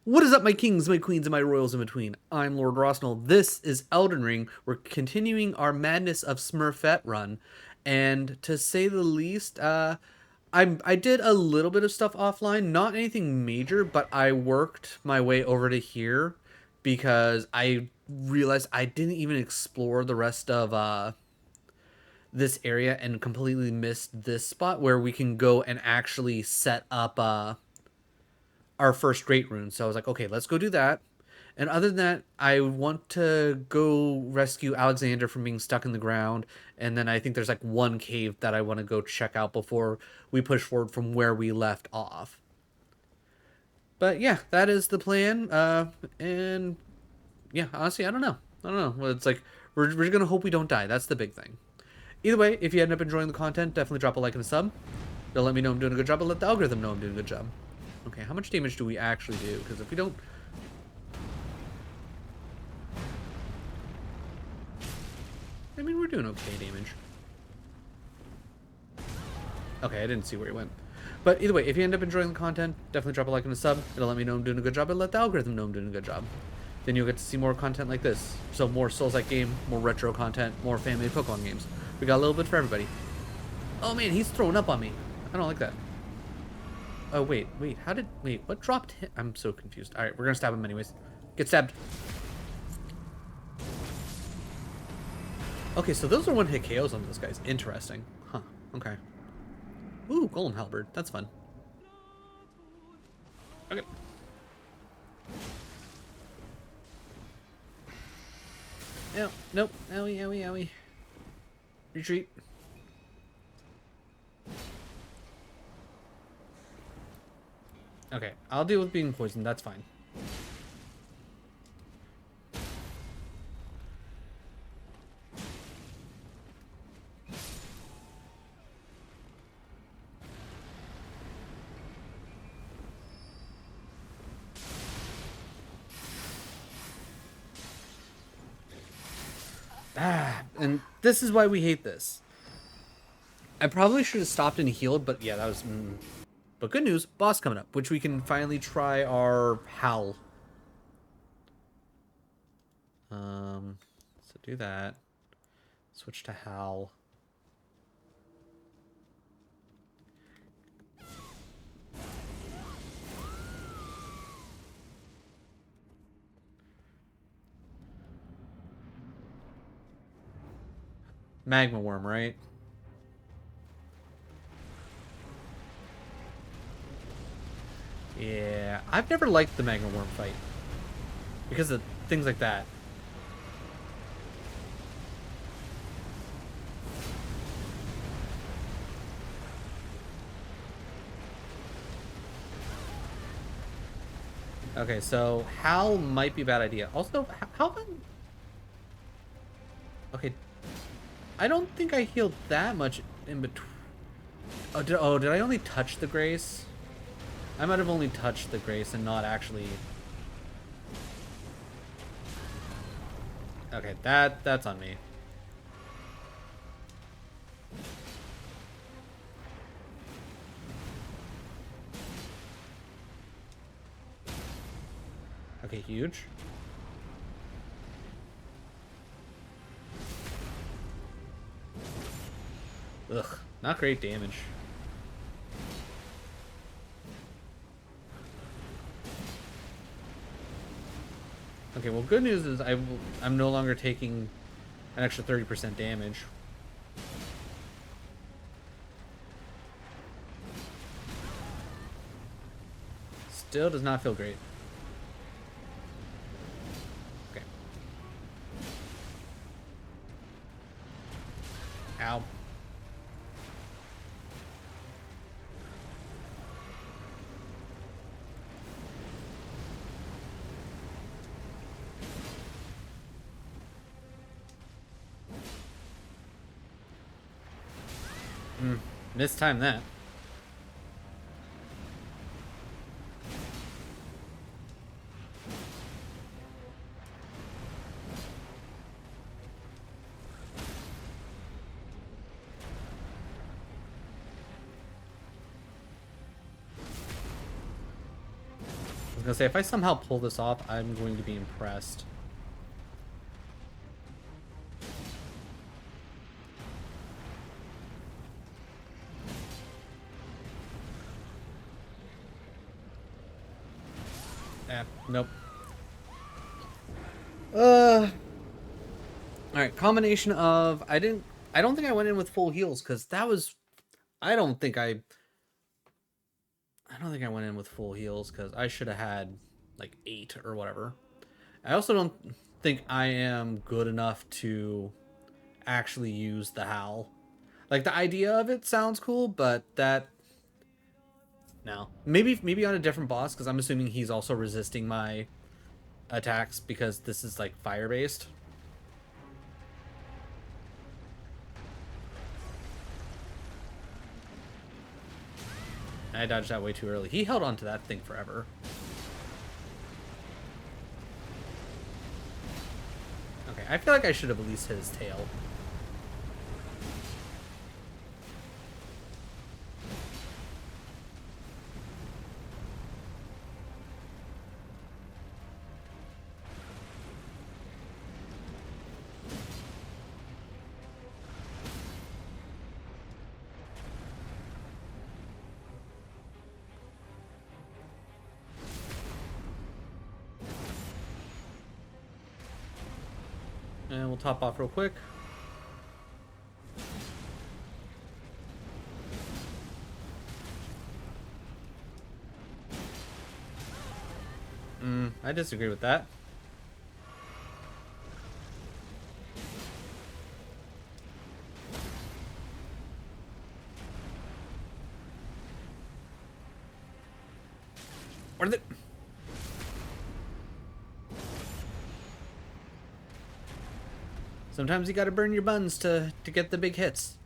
What is up, my kings, my queens, and my royals in between? I'm Lord Rosnell. This is Elden Ring. We're continuing our Madness of Smurfette run, and to say the least, I did a little bit of stuff offline, not anything major, but I worked my way over to here because I realized I didn't even explore the rest of this area and completely missed this spot where we can go and actually set up our first great rune. So I was like, okay, let's go do that. And other than that, I want to go rescue Alexander from being stuck in the ground. And then I think there's like one cave that I want to go check out before we push forward from where we left off. But yeah, that is the plan. And yeah, honestly, I don't know. I don't know. Well, it's like we're gonna hope we don't die. That's the big thing. Either way, if you end up enjoying the content, definitely drop a like and a sub. They'll let me know I'm doing a good job, and let the algorithm know I'm doing a good job. Okay, how much damage do we actually do? Because if we don't... I mean, we're doing okay damage. Okay, I didn't see where he went. But either way, if you end up enjoying the content, definitely drop a like and a sub. It'll let me know I'm doing a good job, and let the algorithm know I'm doing a good job. Then you'll get to see more content like this. So more Souls-like game, more retro content, more family of Pokemon games. We got a little bit for everybody. Oh man, he's throwing up on me. I don't like that. Oh, wait, wait, what dropped him? I'm so confused. Alright, we're gonna stab him anyways. Get stabbed. Okay, so those are one-hit KOs on those guys. Interesting. Huh, okay. Ooh, Golem Halberd. That's fun. Okay. No, nope. Owie, owie, owie. Retreat. Okay, I'll deal with being poisoned. That's fine. And this is why we hate this. I probably should have stopped and healed, but yeah, that was... But good news, boss coming up, which we can finally try our Howl. So do that. Switch to Howl. Magma Worm, right? Yeah, I've never liked the Magma Worm fight because of things like that. Okay, so Howl might be a bad idea. Also, how... Okay, I don't think I healed that much in between. Oh, did I only touch the Grace? I might have only touched the Grace and not actually... Okay, that's on me. Okay, huge. Ugh, not great damage. Okay, well, good news is I'm no longer taking an extra 30% damage. Still does not feel great. Okay. Ow. Mistime that. was gonna say, if I somehow pull this off, I'm going to be impressed. Nope. Alright, combination of... I don't think I went in with full heals, because that was... I don't think I went in with full heals, because I should have had, like, 8 or whatever. I also don't think I am good enough to actually use the howl. Like, the idea of it sounds cool, but that... No. Maybe on a different boss, because I'm assuming he's also resisting my attacks, because this is, like, fire-based. I dodged that way too early. He held on to that thing forever. Okay, I feel like I should have at least hit his tail. And we'll top off real quick. I disagree with that. What are the... Sometimes you gotta burn your buns to get the big hits.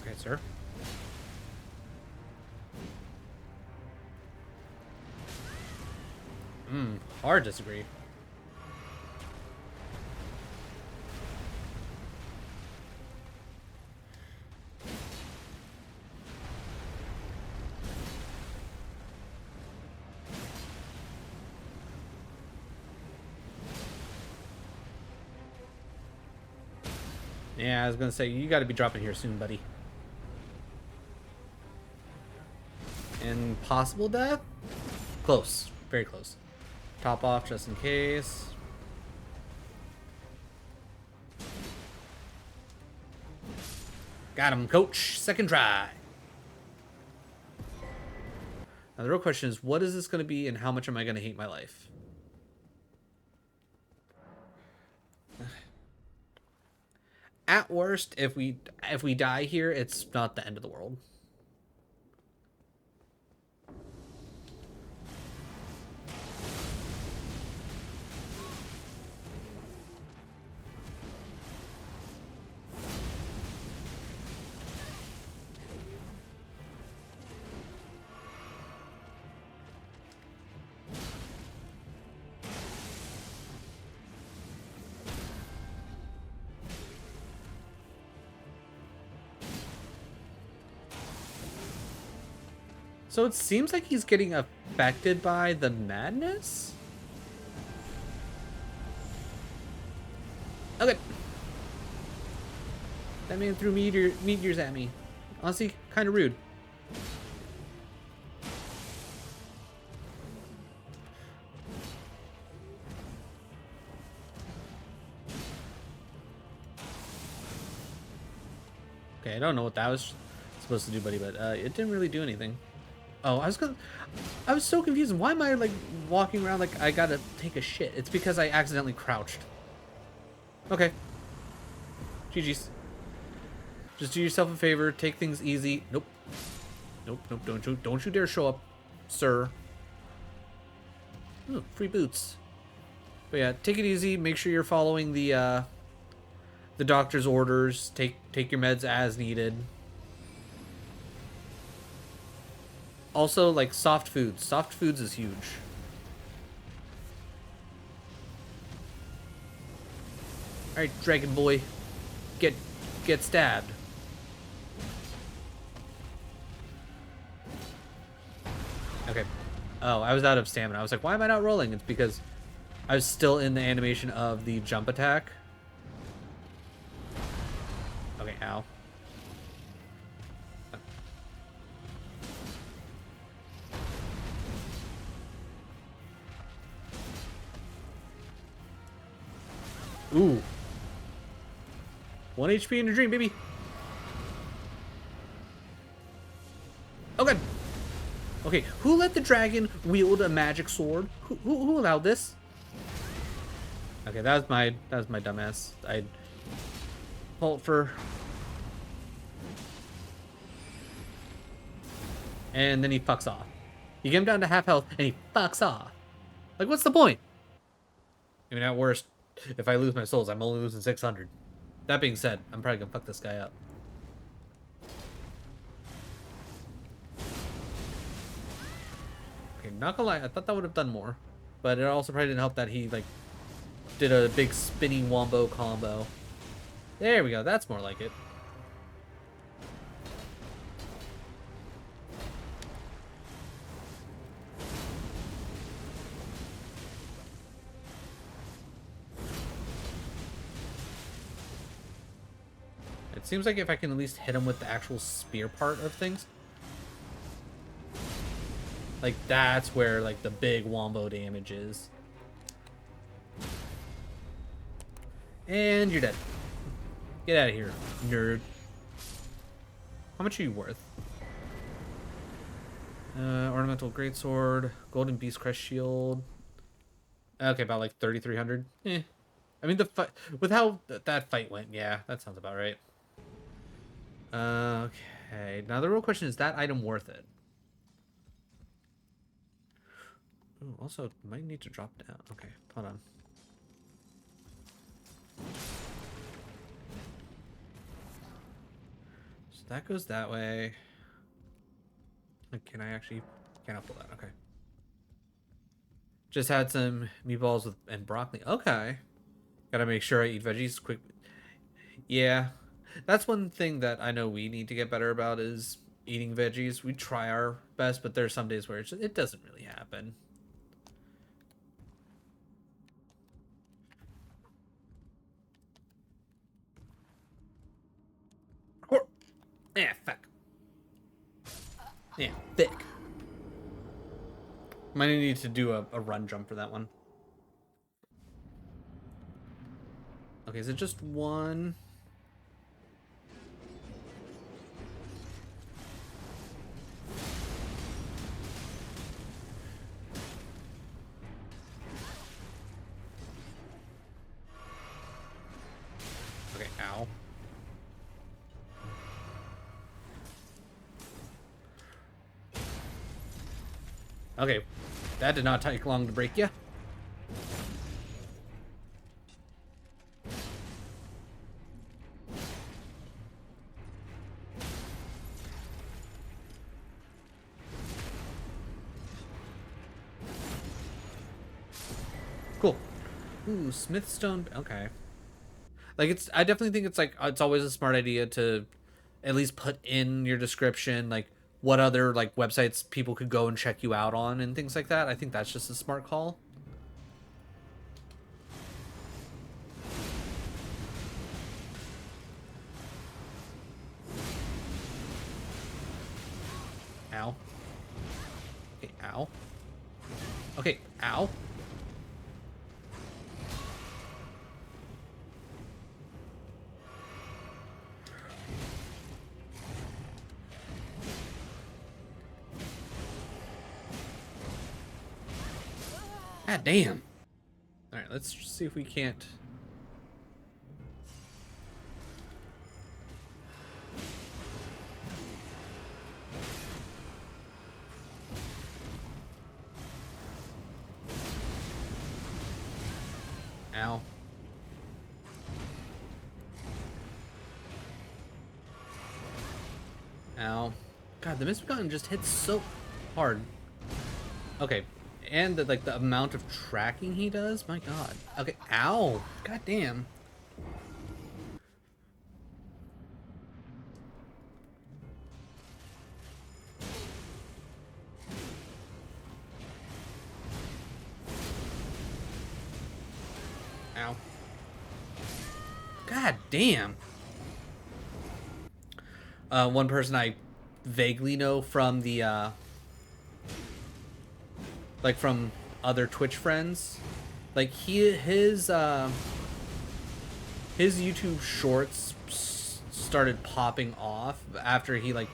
Okay, sir. Hard disagree. Yeah, I was gonna say, you gotta be dropping here soon, buddy. Impossible death? Close. Very close. Top off just in case. Got him, coach. Second try. Now the real question is, what is this gonna be and how much am I gonna hate my life? At worst, if we die here, it's not the end of the world. So it seems like he's getting affected by the madness? Okay. That man threw meteors at me. Honestly, kind of rude. Okay, I don't know what that was supposed to do, buddy, but it didn't really do anything. Oh, I was so confused. Why am I, like, walking around like I gotta take a shit? It's because I accidentally crouched. Okay. GG's. Just do yourself a favor. Take things easy. Nope. Nope, don't you dare show up, sir. Ooh, free boots. But yeah, take it easy. Make sure you're following the doctor's orders. Take your meds as needed. Also, like, soft foods. Soft foods is huge. Alright, Dragon Boy. Get stabbed. Okay. Oh, I was out of stamina. I was like, why am I not rolling? It's because I was still in the animation of the jump attack. Okay, ow. Ooh. 1 HP in a dream, baby. Oh, God. Okay, who let the dragon wield a magic sword? Who allowed this? Okay, that was my dumbass. I fault for. And then he fucks off. You get him down to half health, and he fucks off. Like, what's the point? I mean, at worst, if I lose my souls, I'm only losing 600. That being said, I'm probably gonna fuck this guy up. Okay, not gonna lie, I thought that would have done more. But it also probably didn't help that he, like, did a big spinning wombo combo. There we go, that's more like it. It seems like if I can at least hit him with the actual spear part of things. Like, that's where, like, the big wombo damage is. And you're dead. Get out of here, nerd. How much are you worth? Ornamental greatsword, golden beast crest shield. Okay, about like 3,300. Eh. I mean, the fight with how that fight went, yeah, that sounds about right. Okay, now the real question is that item worth it? Ooh, also, might need to drop down. Okay, hold on. So that goes that way. Can I actually? Can't pull that. Okay. Just had some meatballs with and broccoli. Okay. Gotta make sure I eat veggies quick. Yeah, that's one thing that I know we need to get better about is eating veggies. We try our best, but there's some days where it doesn't really happen. Or, yeah, fuck. Yeah, thick. Might need to do a run jump for that one. Okay, is it just one? Okay, ow. Okay, that did not take long to break you. Cool. Ooh, Smithstone. Okay. Like I definitely think it's like it's always a smart idea to at least put in your description like what other like websites people could go and check you out on and things like that. I think that's just a smart call. Ow. Okay, ow. Okay, ow. God damn. Alright, let's see if we can't. Ow. Ow. God, the mist gun just hits so hard. Okay. And the, like the amount of tracking he does, my god. Okay, ow. God damn. Damn. One person I vaguely know from the like from other Twitch friends, like his YouTube shorts started popping off after he like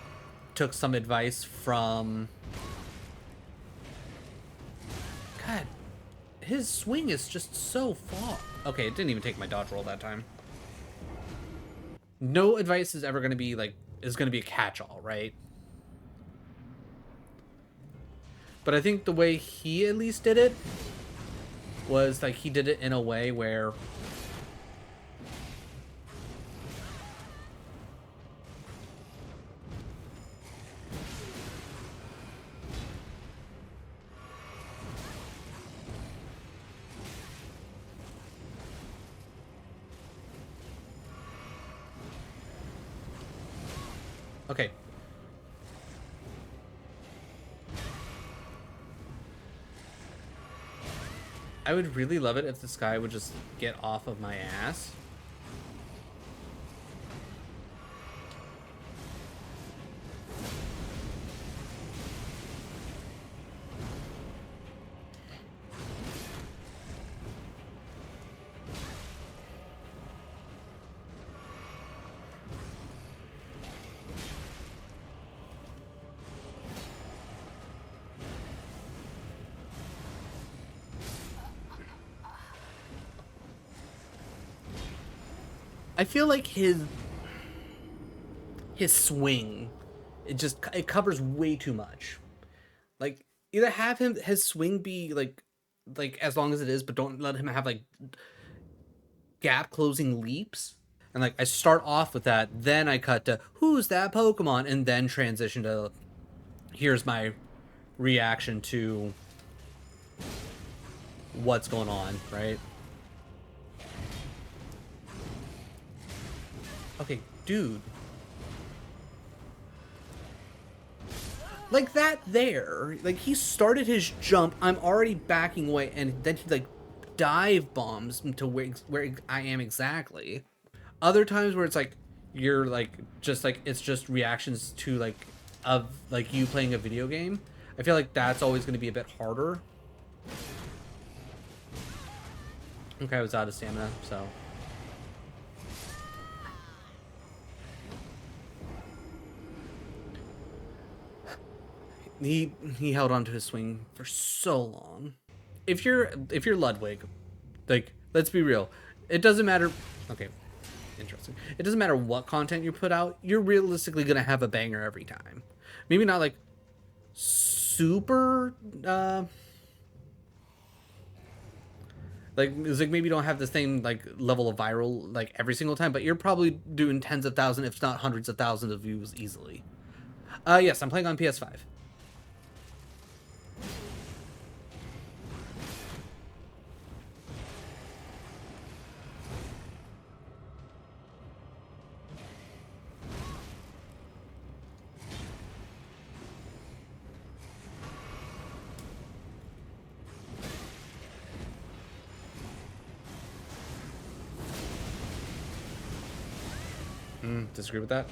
took some advice from, God, his swing is just so far. Okay, it didn't even take my dodge roll that time. No advice is ever going to be like, is going to be a catch-all, right? But I think the way he at least did it was like he did it in a way where okay. I would really love it if this guy would just get off of my ass. I feel like his swing, it covers way too much. Like, either have his swing be like as long as it is, but don't let him have like gap closing leaps. And like I start off with that, then I cut to who's that Pokemon, and then transition to here's my reaction to what's going on, right? Okay, dude. Like that there. Like he started his jump, I'm already backing away, and then he like dive bombs to where I am exactly. Other times where it's like you're like just like it's just reactions to like of like you playing a video game. I feel like that's always going to be a bit harder. Okay, I was out of stamina, so he held on to his swing for so long. If you're Ludwig, like let's be real, it doesn't matter. Okay, interesting. It doesn't matter what content you put out. You're realistically gonna have a banger every time. Maybe not like super like it's like maybe you don't have the same like level of viral like every single time, but you're probably doing tens of thousands, if not hundreds of thousands of views easily. Yes, I'm playing on PS5. Disagree with that?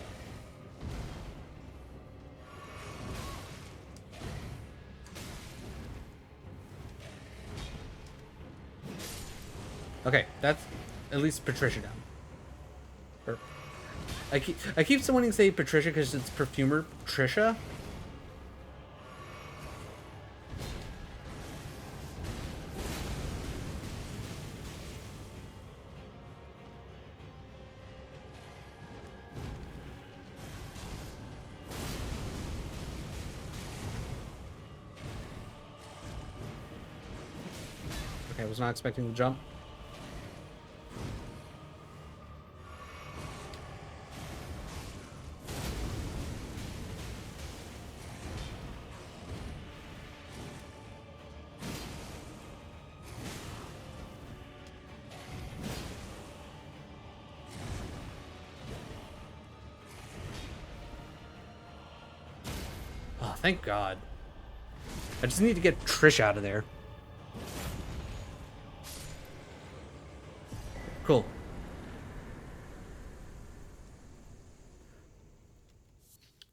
Okay, that's at least Patricia down. Or, I keep wanting to say Patricia because it's perfumer Trisha. Okay, I was not expecting the jump. Oh, thank God. I just need to get Trish out of there. Cool.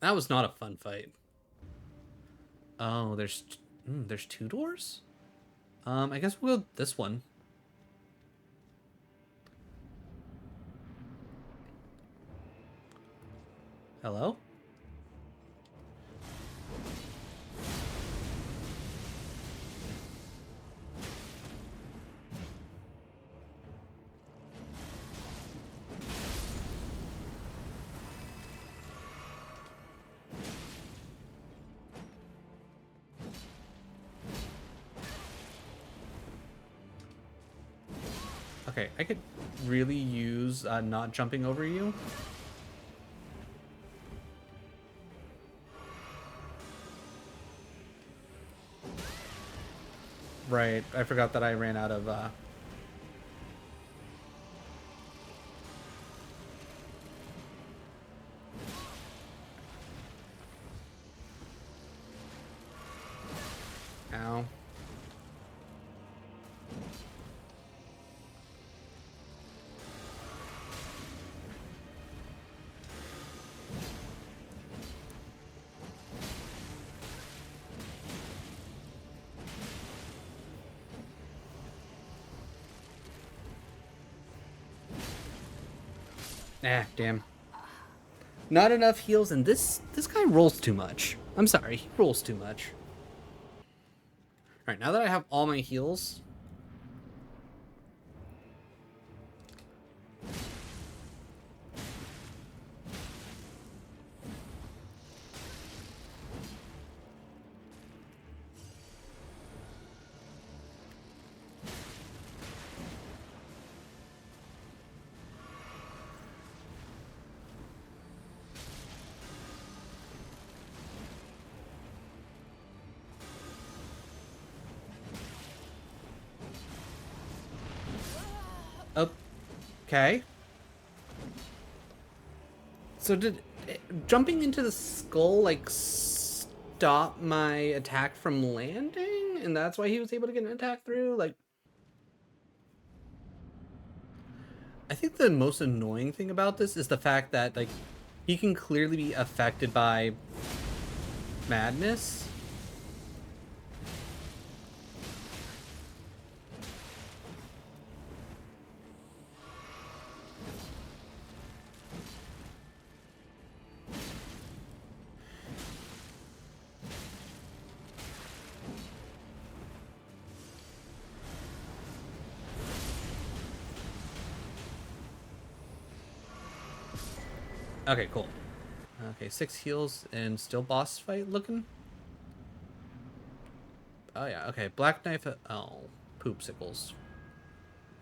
That was not a fun fight. Oh, there's two doors? I guess we'll go this one. Hello? Okay, I could really use not jumping over you. Right, I forgot that I ran out of ow. Ah, damn. Not enough heals, and this guy rolls too much. I'm sorry, he rolls too much. Alright, now that I have all my heals. Okay. So did jumping into the skull like stop my attack from landing, and that's why he was able to get an attack through? Like, I think the most annoying thing about this is the fact that like he can clearly be affected by madness. Okay, cool. Okay, 6 heals and still boss fight looking. Oh yeah, okay. Black knife. Oh, poopsicles.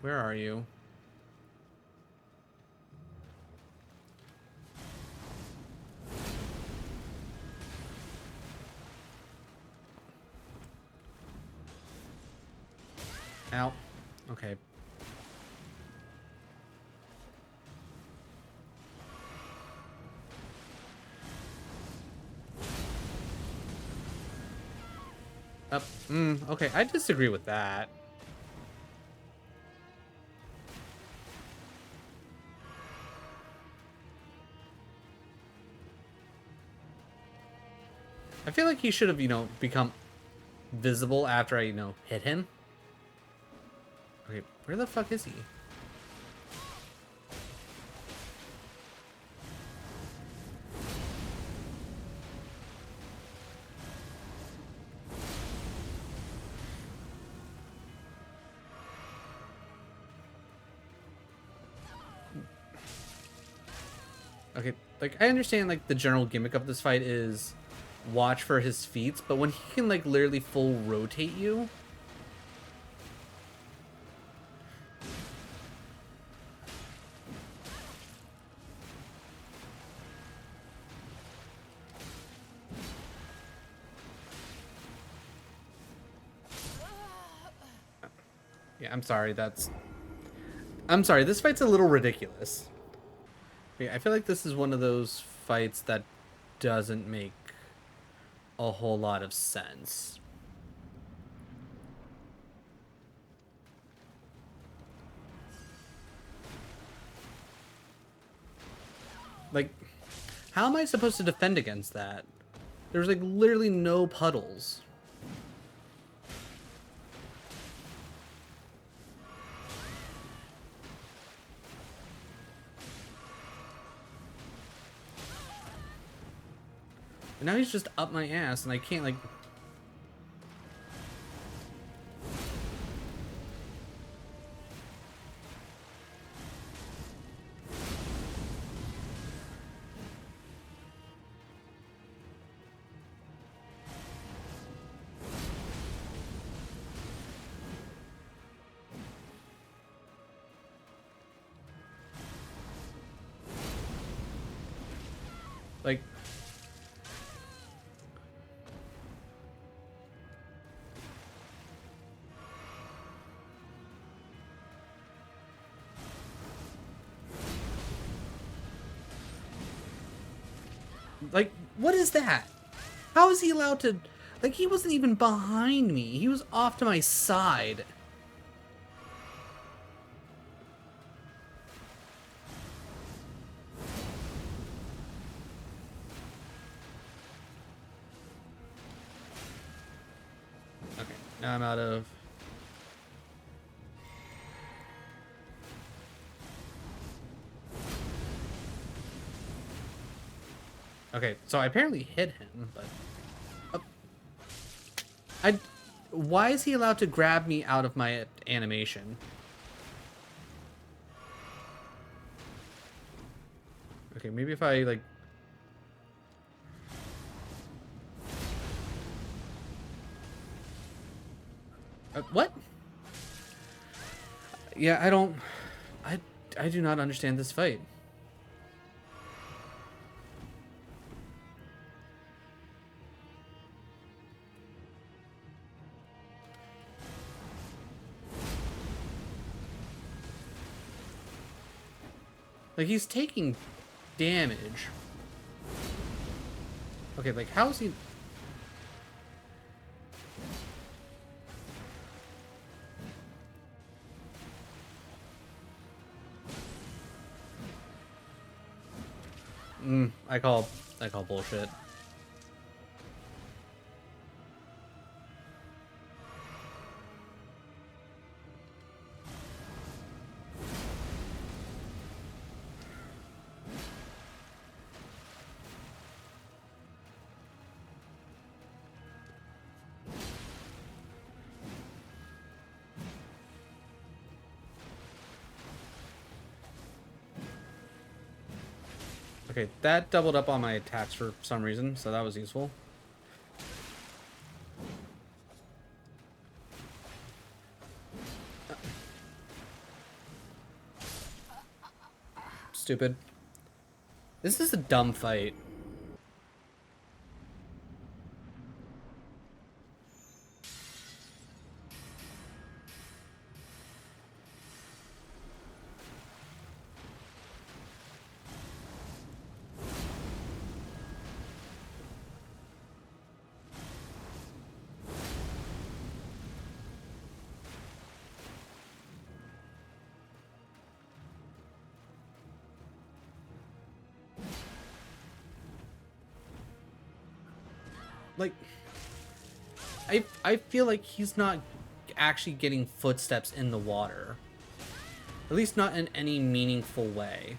Where are you? Ow. Okay. Up. Okay, I disagree with that. I feel like he should have, become visible after I, hit him. Okay, where the fuck is he? Okay, like, I understand, like, the general gimmick of this fight is watch for his feats, but when he can, like, literally full rotate you... Yeah, I'm sorry, I'm sorry, this fight's a little ridiculous. Yeah, I feel like this is one of those fights that doesn't make a whole lot of sense. Like, How am I supposed to defend against that? There's like literally no puddles. And now he's just up my ass and I can't like... Like... Like, what is that? How is he allowed to... Like, he wasn't even behind me. He was off to my side. Okay, now I'm out of... Okay, so I apparently hit him, but... Why is he allowed to grab me out of my animation? Okay, maybe if I, like... What? Yeah, I don't... I do not understand this fight. Like, he's taking damage. Okay, like, how is he... I call bullshit. Okay, that doubled up on my attacks for some reason, so that was useful. Stupid. This is a dumb fight. Like, I feel like he's not actually getting footsteps in the water. At least not in any meaningful way.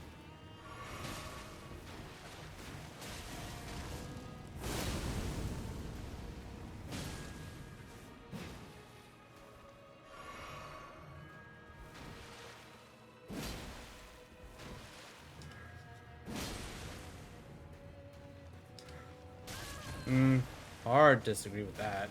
Hard to disagree with that.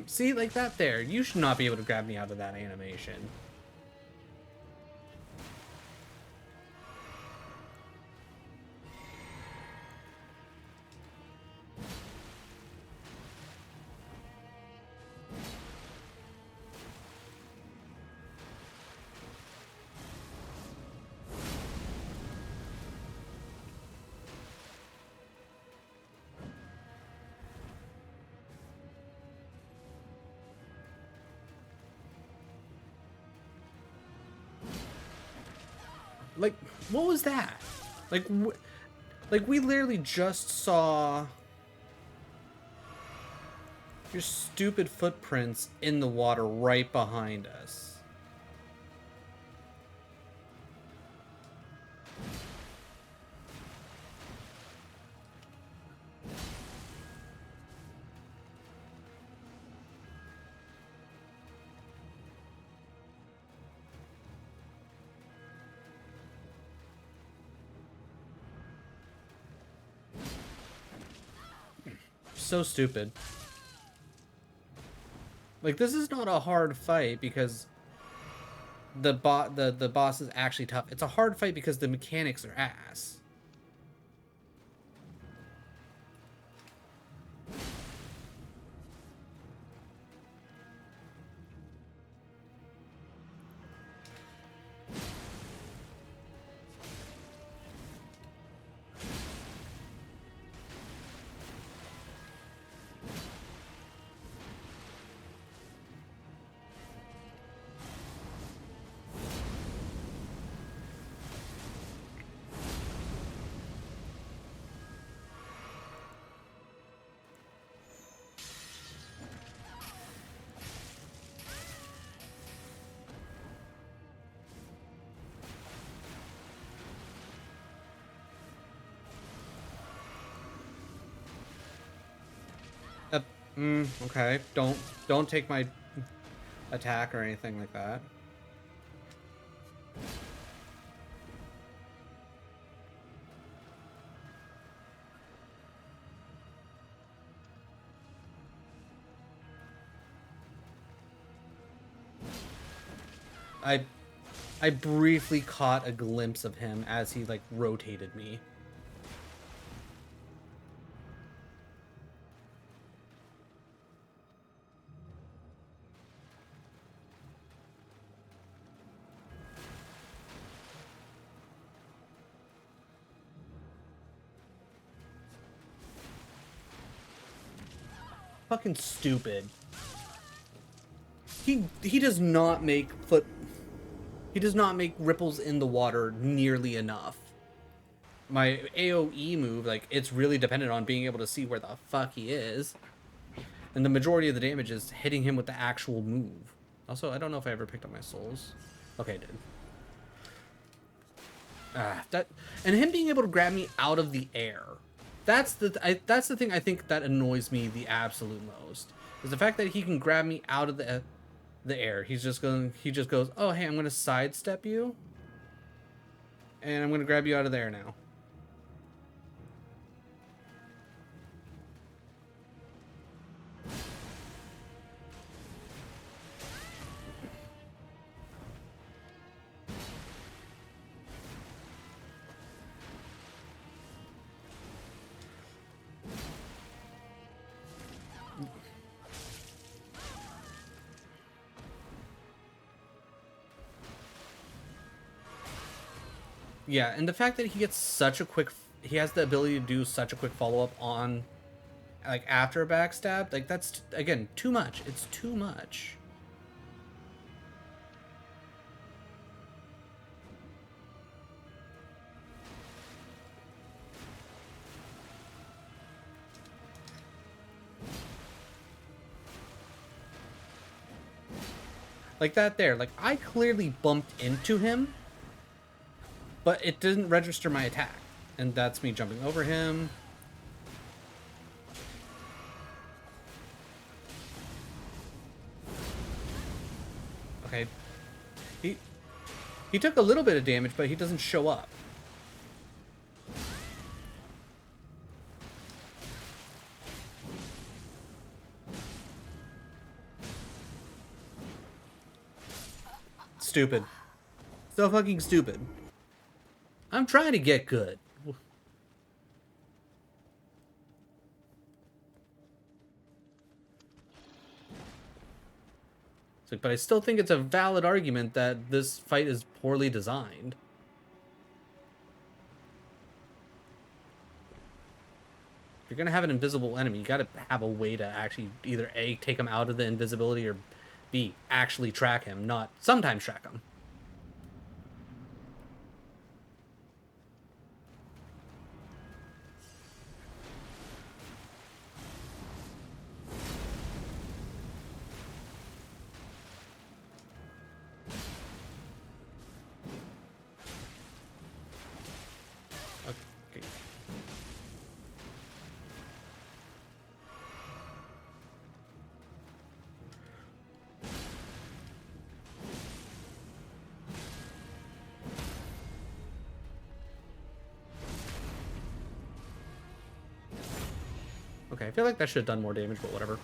See, like that there. You should not be able to grab me out of that animation. Like, what was that? Like, like we literally just saw your stupid footprints in the water right behind us. So stupid. Like, this is not a hard fight because the boss is actually tough. It's a hard fight because the mechanics are ass. Okay. Don't take my attack or anything like that. I I briefly caught a glimpse of him as he like rotated me. Fucking stupid. He does not make he does not make ripples in the water nearly enough. My AoE move, like, it's really dependent on being able to see where the fuck he is. And the majority of the damage is hitting him with the actual move. Also, I don't know if I ever picked up my souls. Okay, I did. And him being able to grab me out of the air. That's the thing I think that annoys me the absolute most. Is the fact that he can grab me out of the air. He just goes, "Oh, hey, I'm going to sidestep you. And I'm going to grab you out of there now." Yeah, and the fact that he gets he has the ability to do such a quick follow-up on, like, after a backstab, like, that's, again, too much. It's too much. Like that there, like, I clearly bumped into him, but it didn't register my attack. And that's me jumping over him. Okay. He took a little bit of damage, but he doesn't show up. stupid. So fucking stupid. I'm trying to get good. It's like, but I still think it's a valid argument that this fight is poorly designed. If you're gonna have an invisible enemy, you gotta have a way to actually either A, take him out of the invisibility, or B, actually track him, not sometimes track him. Okay. Okay, I feel like that should have done more damage, but whatever.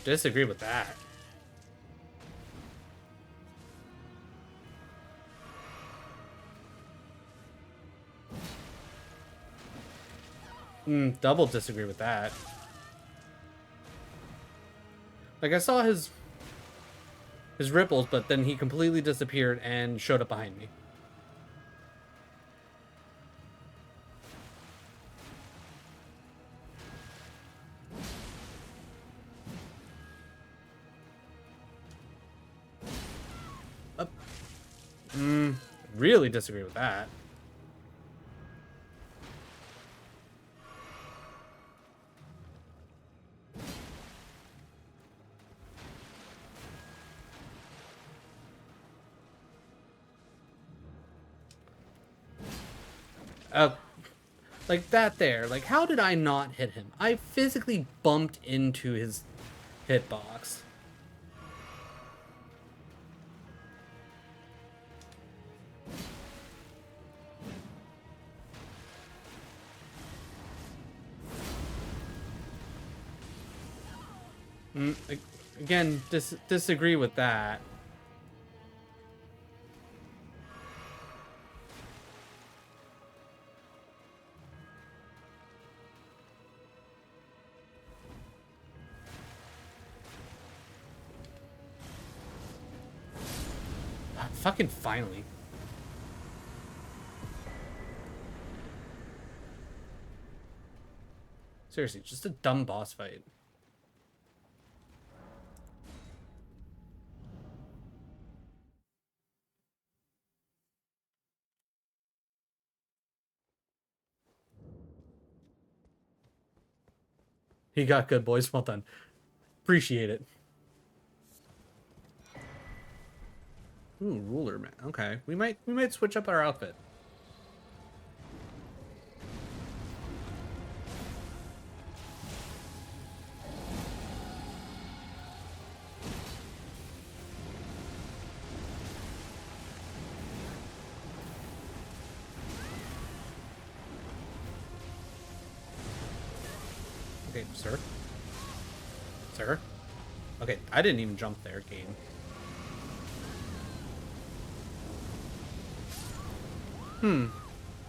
Disagree with that. Double disagree with that. Like, I saw his ripples, but then he completely disappeared and showed up behind me. Really disagree with that. Like that there. Like, how did I not hit him? I physically bumped into his hitbox. Again, disagree with that. Fucking finally. Seriously, just a dumb boss fight. He got good, boys. Well done. Appreciate it. Ooh, ruler man. Okay, we might switch up our outfit. Okay, sir. Sir? Okay, I didn't even jump there, game.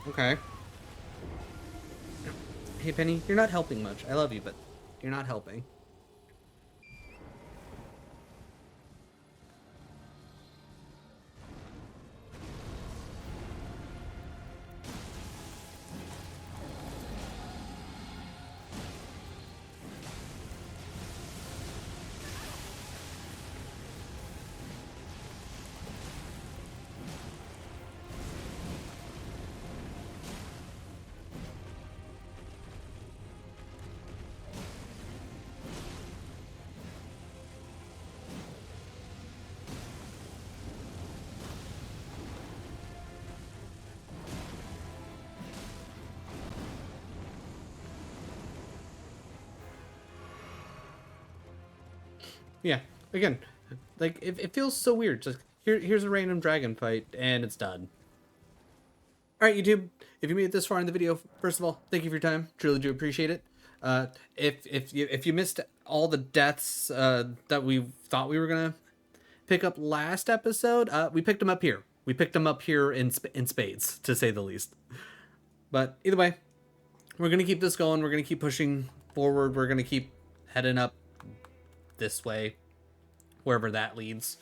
Okay. Hey, Penny, you're not helping much. I love you, but you're not helping. Yeah, again, like it feels so weird. Just here's a random dragon fight and it's done. All right, YouTube. If you made it this far in the video, first of all, thank you for your time. Truly do appreciate it. If you missed all the deaths that we thought we were gonna pick up last episode, we picked them up here. We picked them up here in spades, to say the least. But either way, we're gonna keep this going. We're gonna keep pushing forward. We're gonna keep heading up this way, wherever that leads.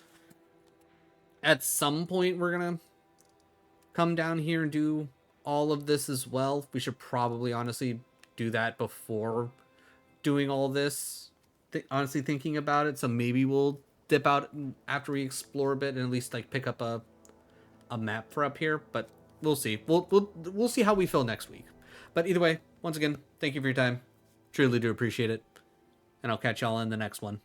At some point, we're gonna come down here and do all of this as well. We should probably honestly do that before doing all this. Honestly, thinking about it, so maybe we'll dip out after we explore a bit and at least like pick up a map for up here. But we'll see. We'll see how we feel next week. But either way, once again, thank you for your time. Truly do appreciate it, and I'll catch y'all in the next one.